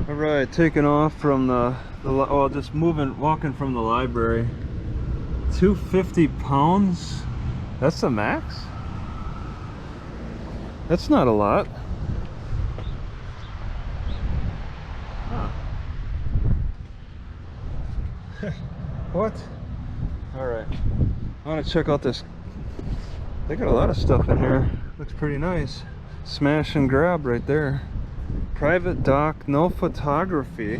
All right, taking off from just walking from the library. 250 pounds? That's the max? That's not a lot. Huh. What? All right. I want to check out this. They got a lot of stuff in here. Looks pretty nice. Smash and grab right there. Private dock, no photography.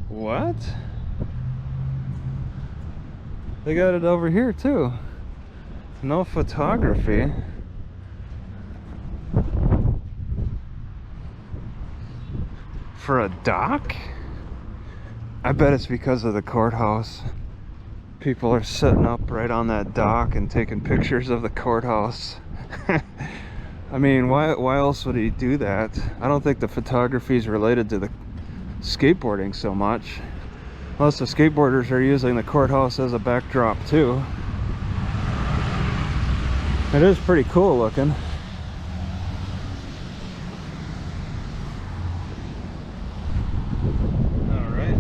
What? They got it over here too. No photography. For a dock? I bet it's because of the courthouse. People are setting up right on that dock and taking pictures of the courthouse. I mean, why else would he do that? I don't think the photography is related to the skateboarding so much. Most of the skateboarders are using the courthouse as a backdrop too. It is pretty cool looking. All right.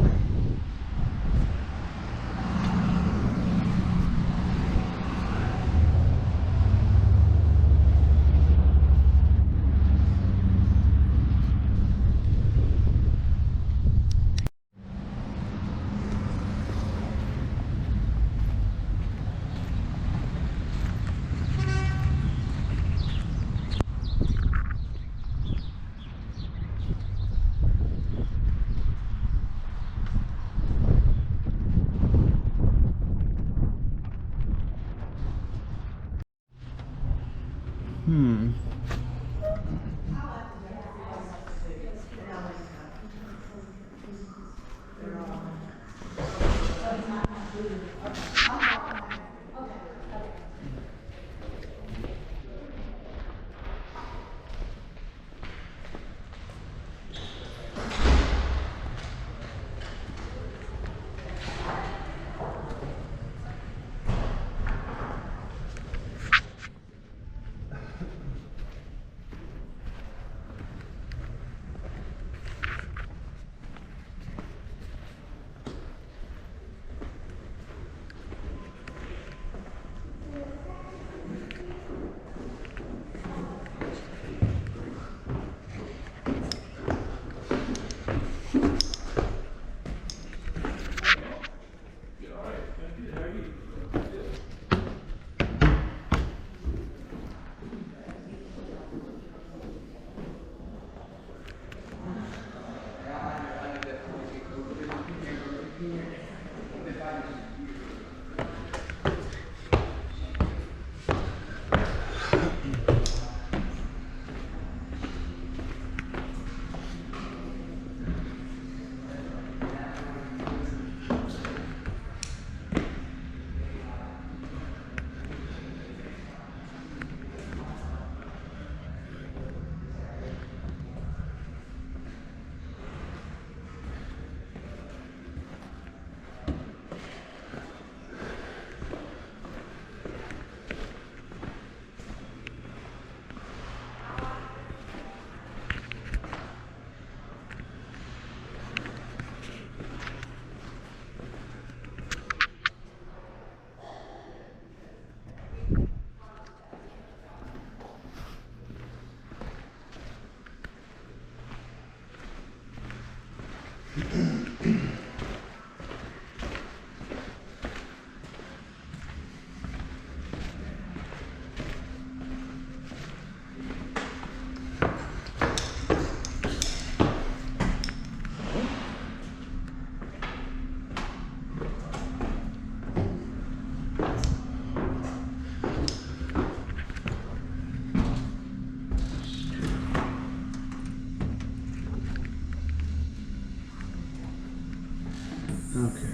Okay.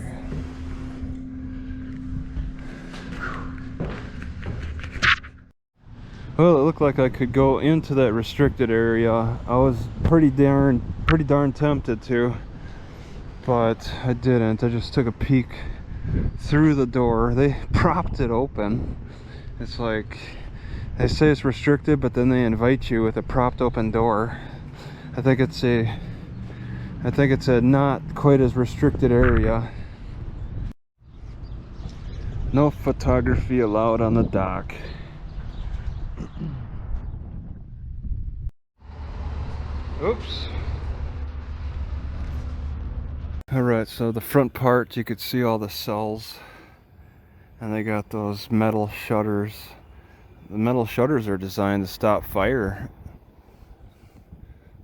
Well, it looked like I could go into that restricted area. I was pretty darn tempted to, but I didn't. I just took a peek through the door. They propped it open. It's like they say it's restricted, but then they invite you with a propped open door. I think it's a not quite as restricted area. No photography allowed on the dock. Oops. Alright, so the front part, you could see all the cells. And they got those metal shutters. The metal shutters are designed to stop fire.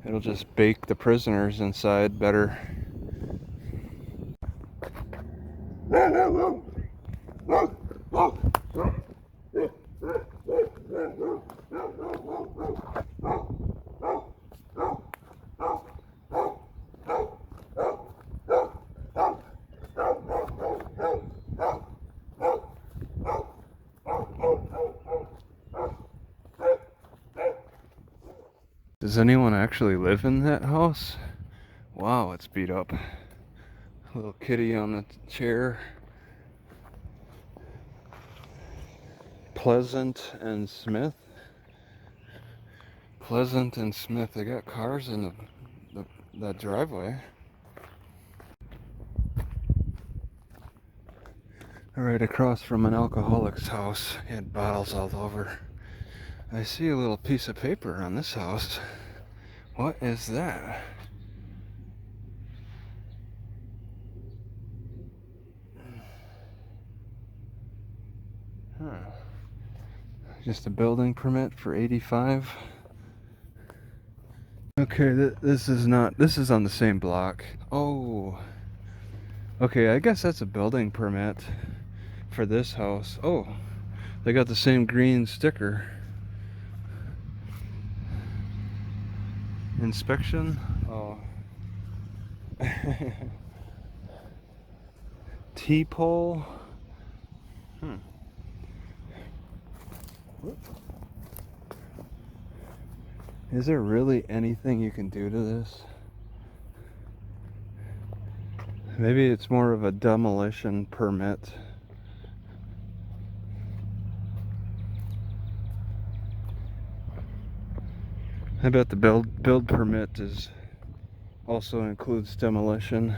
It'll just bake the prisoners inside better. Does anyone actually live in that house? Wow, it's beat up. Little kitty on the chair. Pleasant and Smith. Pleasant and Smith. They got cars in that driveway. Right across from an alcoholic's house. He had bottles all over. I see a little piece of paper on this house. What is that? Huh. Just a building permit for 85. Okay, this is on the same block. Oh. Okay, I guess that's a building permit for this house. Oh, they got the same green sticker. Inspection? Oh. T-pole? Is there really anything you can do to this? Maybe it's more of a demolition permit. I bet the build permit also includes demolition.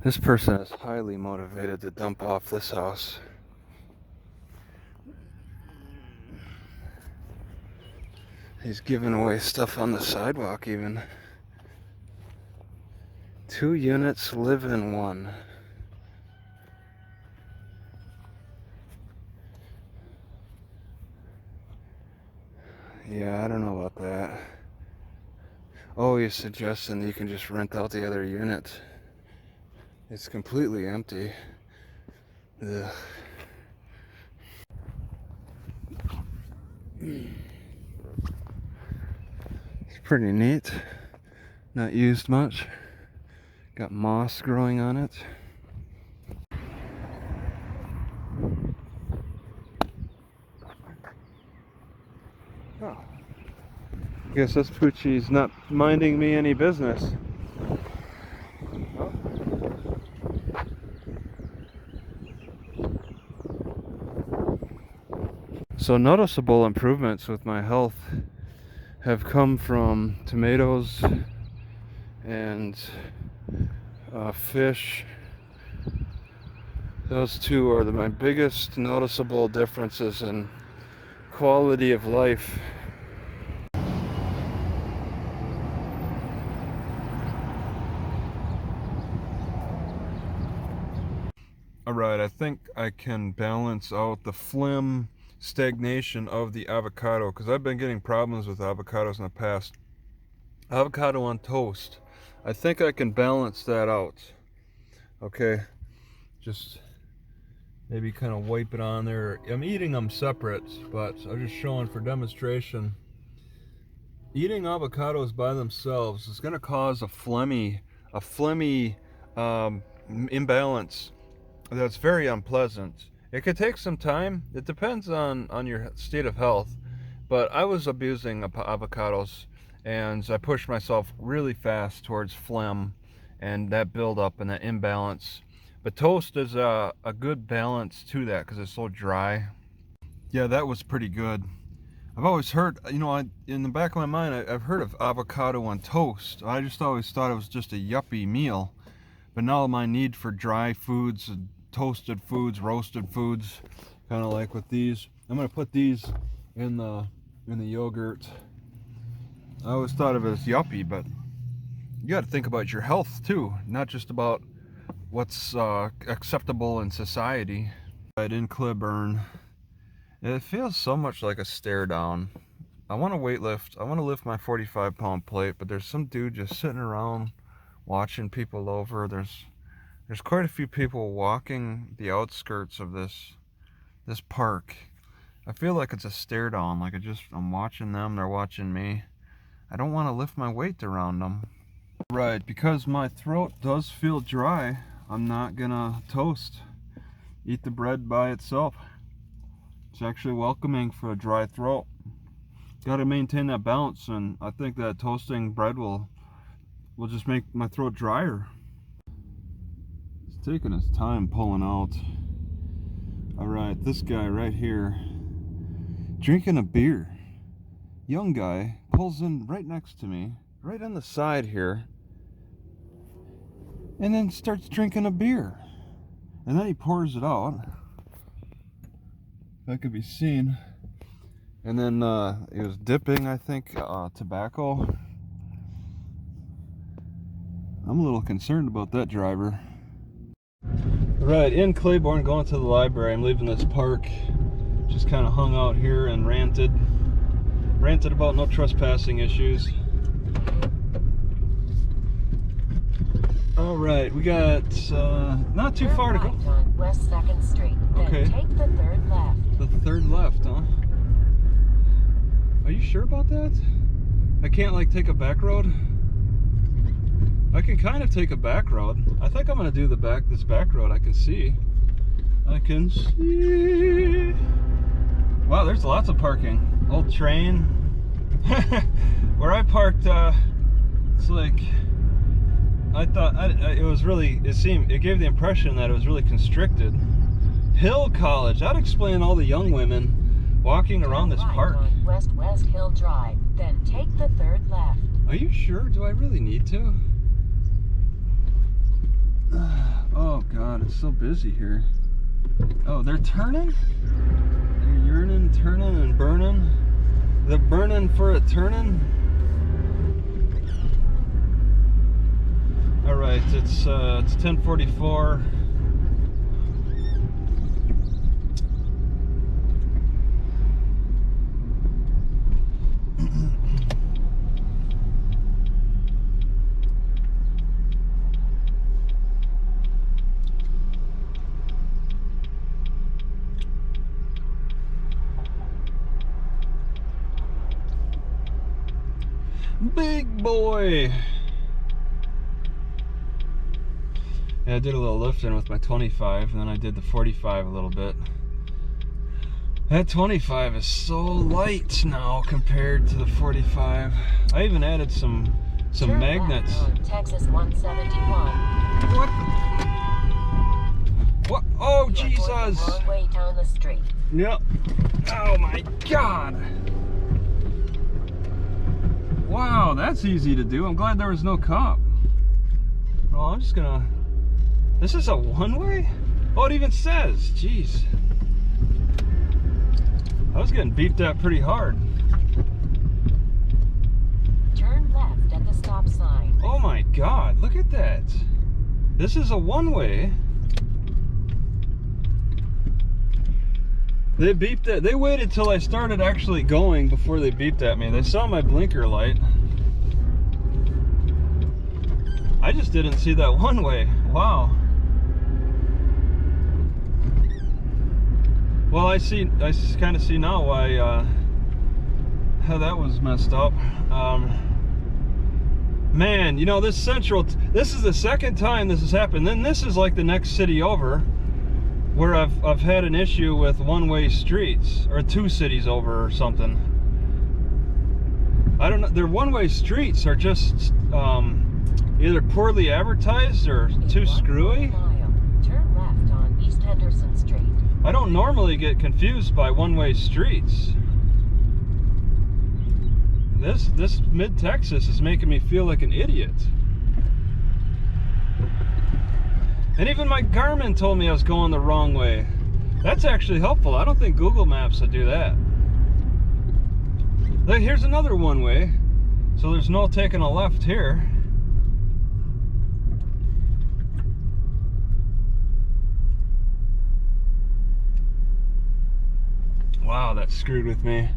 This person is highly motivated to dump off this house. He's giving away stuff on the sidewalk even. 2 units, live in 1. Yeah, I don't know about that. Oh, he's suggesting you can just rent out the other unit. It's completely empty. Ugh. It's pretty neat. Not used much. Got moss growing on it. Oh. Guess this Poochie's not minding me any business. So noticeable improvements with my health have come from tomatoes and fish. Those two are my biggest noticeable differences in quality of life. Alright, I think I can balance out the phlegm stagnation of the avocado, because I've been getting problems with avocados in the past. Avocado on toast. I think I can balance that out. Okay, just maybe kind of wipe it on there. I'm eating them separate, but I'm just showing for demonstration. Eating avocados by themselves is going to cause a phlegmy imbalance that's very unpleasant. It could take some time. It depends on your state of health. But I was abusing avocados, and I pushed myself really fast towards phlegm and that buildup and that imbalance. But toast is a good balance to that because it's so dry. Yeah, that was pretty good. I've always heard, you know, in the back of my mind, I've heard of avocado on toast. I just always thought it was just a yuppie meal. But now my need for dry foods, toasted foods, roasted foods, kind of like with these. I'm gonna put these in the yogurt. I always thought of it as yuppie, but you got to think about your health too, not just about what's acceptable in society. Right in Cleburne, it feels so much like a stare down. I want to weightlift. I want to lift my 45-pound plate, but there's some dude just sitting around watching people over. There's quite a few people walking the outskirts of this park. I feel like it's a stare down, like I'm watching them, they're watching me. I don't want to lift my weight around them. Right, because my throat does feel dry, I'm not gonna toast. Eat the bread by itself. It's actually welcoming for a dry throat. Got to maintain that balance, and I think that toasting bread will just make my throat drier. He's taking his time pulling out. All right, this guy right here, drinking a beer. Young guy pulls in right next to me, right on the side here, and then starts drinking a beer. And then he pours it out. That could be seen. And then he was dipping, I think, tobacco. I'm a little concerned about that driver. Right, in Cleburne, going to the library. I'm leaving this park. Just kind of hung out here and ranted about no trespassing issues. All right, we got not too far to go. On West 2nd Street. Okay. Then take the third left. The third left, huh? Are you sure about that? I can't like take a back road? I can kind of take a back road. I think I'm gonna do this back road. I can see. Wow, there's lots of parking. Old train. Where I parked, it's like, I thought it gave the impression that it was really constricted. Hill College, that'd explain all the young women walking around this park. On West Hill Drive, then take the third left. Are you sure? Do I really need to? Oh God, it's so busy here. Oh, they're turning? They're yearning, turning, and burning. They're burning for a turning. All right, it's 10:44. Big boy. Yeah, I did a little lifting with my 25, and then I did the 45 a little bit. That 25 is so light now compared to the 45. I even added some Turn magnets. left on Texas 171. What? Oh, You are going the Jesus! wrong way down the street. Yep. Oh my God! Wow, that's easy to do. I'm glad there was no cop. Oh, I'm just gonna... This is a one-way? Oh, it even says. Jeez. I was getting beeped at pretty hard. Turn left at the stop sign. Oh my God, look at that. This is a one-way. They beeped at, they waited till I started actually going before they beeped at me. They saw my blinker light. I just didn't see that one-way. Wow. Well, I kind of see now why how that was messed up. Man, you know, this is the second time this has happened. Then this is like the next city over where I've had an issue with one-way streets, or 2 cities over or something. I don't know, their one-way streets are just either poorly advertised or too screwy. Turn left on East Henderson Street. I don't normally get confused by one-way streets. This mid-Texas is making me feel like an idiot. And even my Garmin told me I was going the wrong way. That's actually helpful. I don't think Google Maps would do that. Look, here's another one-way. So there's no taking a left here. Wow, that screwed with me.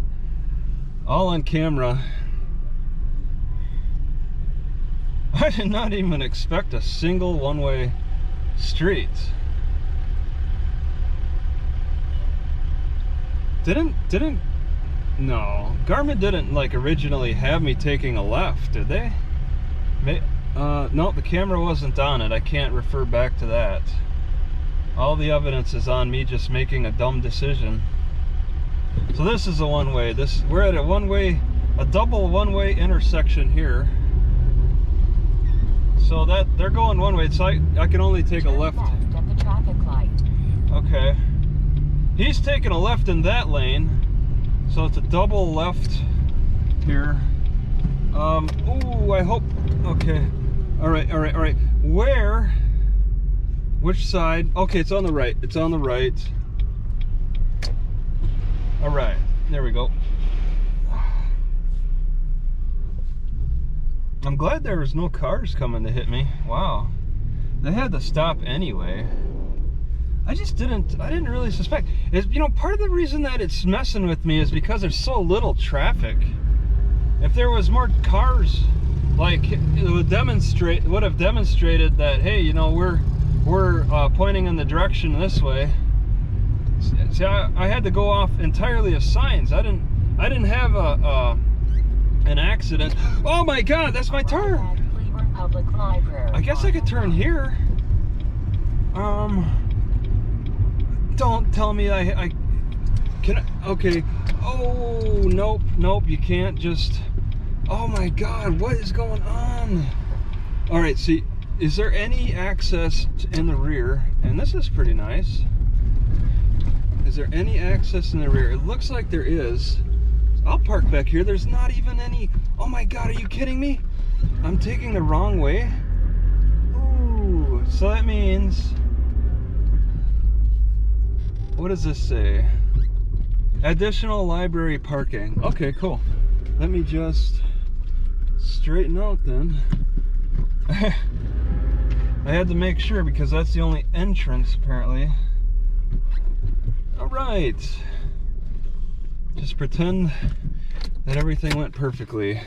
All on camera. I did not even expect a single one-way street. No, Garmin didn't like originally have me taking a left, did they? No, the camera wasn't on it. I can't refer back to that. All the evidence is on me just making a dumb decision. So this is a one-way. We're at a double one-way intersection here. So that they're going one way. So I can only take a left. Left at the traffic light. Okay. He's taking a left in that lane. So it's a double left here. Ooh, I hope. Okay. All right. Where? Which side? Okay, it's on the right. It's on the right. All right. There we go. I'm glad there was no cars coming to hit me. Wow. They had to stop anyway. I didn't really suspect. Part of the reason that it's messing with me is because there's so little traffic. If there was more cars, like it would have demonstrated that, hey, we're pointing in the direction this way. See, I had to go off entirely of signs. I didn't have an accident. Oh my God, that's my turn. Cleburne Public Library. I guess I could turn here. Don't tell me I can. Okay. Oh, nope, you can't just. Oh my God, what is going on? All right, see, is there any access in the rear? And this is pretty nice. Is there any access in the rear? It looks like there is. I'll park back here. There's not even any. Oh my God, are you kidding me? I'm taking the wrong way. Ooh, so that means, what does this say? Additional library parking. Okay, cool. Let me just straighten out then. I had to make sure because that's the only entrance apparently. All right. Just pretend that everything went perfectly.